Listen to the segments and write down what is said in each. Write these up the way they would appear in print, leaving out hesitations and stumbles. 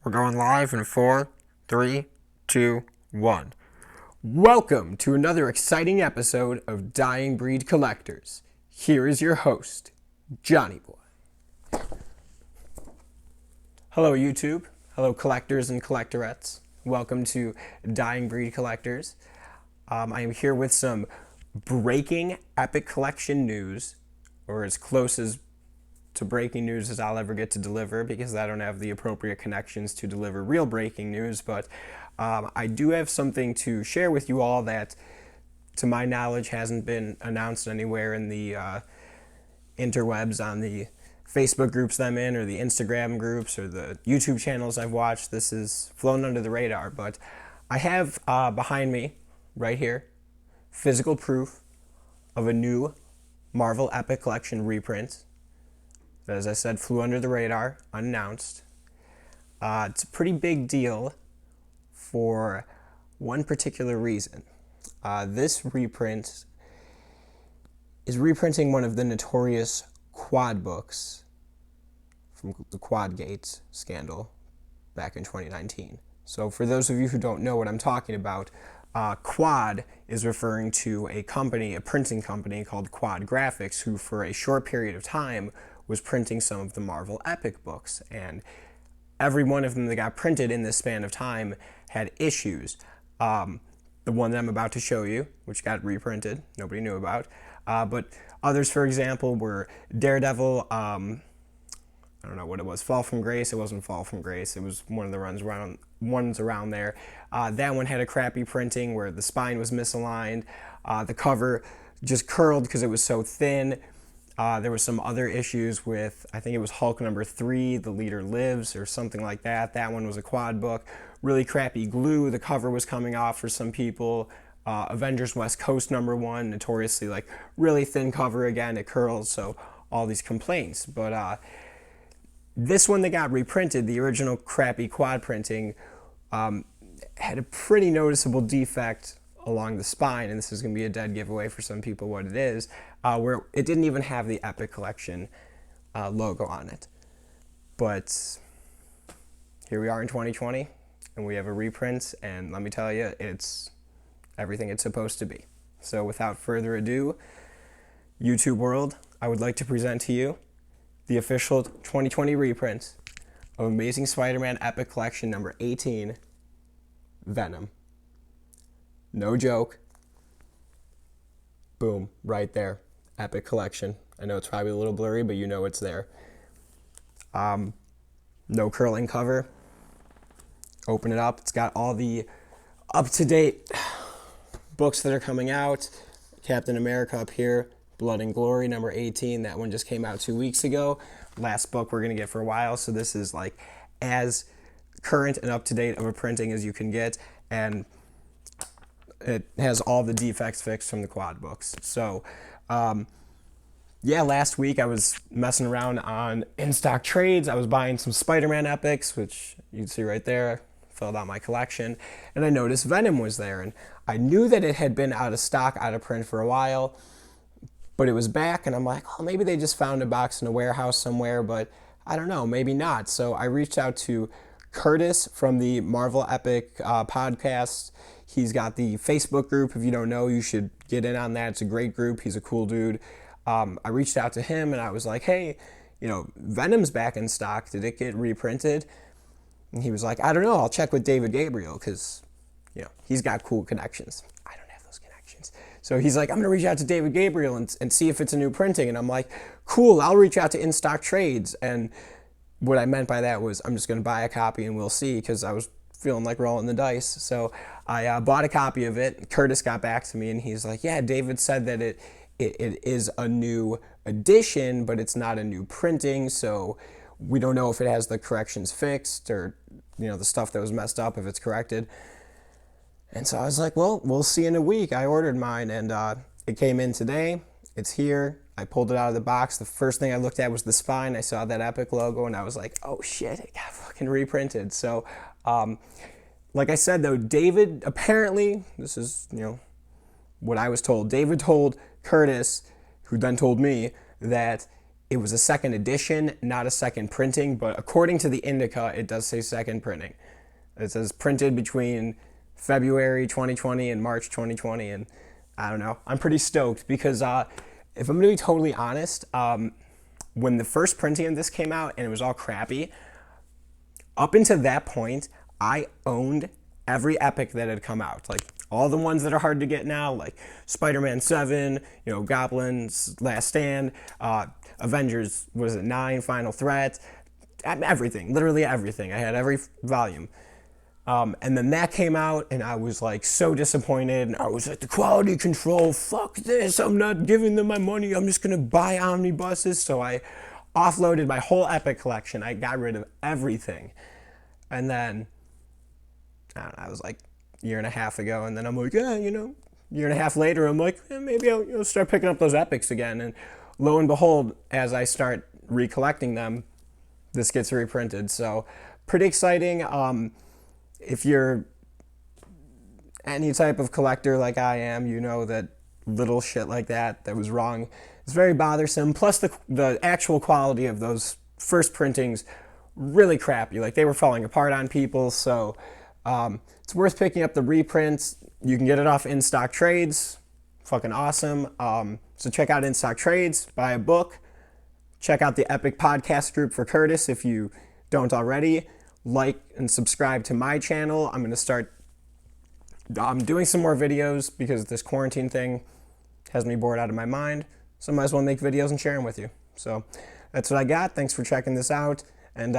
We're going live in 4, 3, 2, 1. Welcome to another exciting episode of Dying Breed Collectors. Here is your host, Johnny Boy. Hello, YouTube. Hello, collectors and collectorettes. Welcome to Dying Breed Collectors. I am here with some breaking Epic Collection news, or as close as to breaking news as I'll ever get to deliver, because I don't have the appropriate connections to deliver real breaking news, but I do have something to share with you all that, to my knowledge, hasn't been announced anywhere in the interwebs, on the Facebook groups that I'm in, or the Instagram groups, or the YouTube channels I've watched. This is flown under the radar, but I have behind me, right here, physical proof of a new Marvel Epic Collection reprint that, as I said, flew under the radar, unannounced. It's a pretty big deal for one particular reason. This reprint is reprinting one of the notorious Quad books from the Quadgate scandal back in 2019. So for those of you who don't know what I'm talking about, Quad is referring to a company, a printing company called Quad Graphics, who for a short period of time was printing some of the Marvel Epic books, and every one of them that got printed in this span of time had issues. The one that I'm about to show you, which got reprinted, nobody knew about, but others, for example, were Daredevil, I don't know what it was, Fall from Grace. It wasn't Fall from Grace, it was one of the ones around there. That one had a crappy printing where the spine was misaligned, the cover just curled because it was so thin. There was some other issues with, I think it was Hulk number 3, The Leader Lives, or something like that. That one was a Quad book. Really crappy glue. The cover was coming off for some people. Avengers West Coast number 1, notoriously like really thin cover again. It curls, so all these complaints. But this one that got reprinted, the original crappy Quad printing, had a pretty noticeable defect along the spine, and this is going to be a dead giveaway for some people what it is, where it didn't even have the Epic Collection logo on it. But here we are in 2020, and we have a reprint, and let me tell you, it's everything it's supposed to be. So without further ado, YouTube world, I would like to present to you the official 2020 reprint of Amazing Spider-Man Epic Collection number 18, Venom. No joke. Boom, right there. Epic Collection. I know it's probably a little blurry, but you know it's there. No curling cover. Open it up. It's got all the up-to-date books that are coming out. Captain America up here. Blood and Glory, number 18. That one just came out 2 weeks ago. Last book we're going to get for a while, so this is like as current and up-to-date of a printing as you can get, and it has all the defects fixed from the Quad books. So, yeah, last week I was messing around on in-stock trades. I was buying some Spider-Man Epics, which you can see right there, filled out my collection, and I noticed Venom was there, and I knew that it had been out of stock, out of print for a while, but it was back, and I'm like, oh, maybe they just found a box in a warehouse somewhere, but I don't know, maybe not. So I reached out to Curtis from the Marvel Epic podcast. He's got the Facebook group. If you don't know, you should get in on that. It's a great group. He's a cool dude. I reached out to him and I was like, hey, Venom's back in stock. Did it get reprinted? And he was like, I don't know. I'll check with David Gabriel because, he's got cool connections. I don't have those connections. So he's like, I'm going to reach out to David Gabriel and see if it's a new printing. And I'm like, cool, I'll reach out to In Stock Trades. And what I meant by that was I'm just going to buy a copy and we'll see, because I was feeling like rolling the dice. So I bought a copy of it. Curtis got back to me and he's like, yeah, David said that it is a new edition, but it's not a new printing, so we don't know if it has the corrections fixed or the stuff that was messed up, if it's corrected. And so I was like, well, we'll see in a week. I ordered mine and it came in today. It's here. I pulled it out of the box. The first thing I looked at was the spine. I saw that Epic logo and I was like, oh shit, it got fucking reprinted. So like I said though, David, apparently, this is what I was told, David told Curtis, who then told me, that it was a second edition, not a second printing, but according to the Indica, it does say second printing. It says printed between February 2020 and March 2020, and I don't know. I'm pretty stoked because if I'm going to be totally honest, when the first printing of this came out and it was all crappy, up until that point, I owned every epic that had come out. Like all the ones that are hard to get now, like Spider-Man 7, Goblins, Last Stand, Avengers, was it 9, Final Threat, everything, literally everything. I had every volume. And then that came out, and I was like so disappointed. And I was like, the quality control, fuck this. I'm not giving them my money. I'm just gonna buy omnibuses. So I offloaded my whole Epic collection. I got rid of everything. And then, I don't know, I was like a year and a half ago, and then I'm like, yeah, year and a half later, I'm like, maybe I'll start picking up those Epics again. And lo and behold, as I start recollecting them, this gets reprinted. So pretty exciting. If you're any type of collector like I am, you know that little shit like that was wrong. It's very bothersome. Plus the actual quality of those first printings, really crappy. Like they were falling apart on people. So it's worth picking up the reprints. You can get it off In Stock Trades. Fucking awesome. So check out In Stock Trades, buy a book. Check out the Epic Podcast group for Curtis if you don't already. Like and subscribe to my channel. I'm going to start doing some more videos because this quarantine thing has me bored out of my mind. So I might as well make videos and share them with you. So that's what I got. Thanks for checking this out. And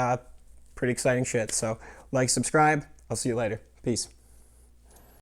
pretty exciting shit. So like, subscribe. I'll see you later. Peace.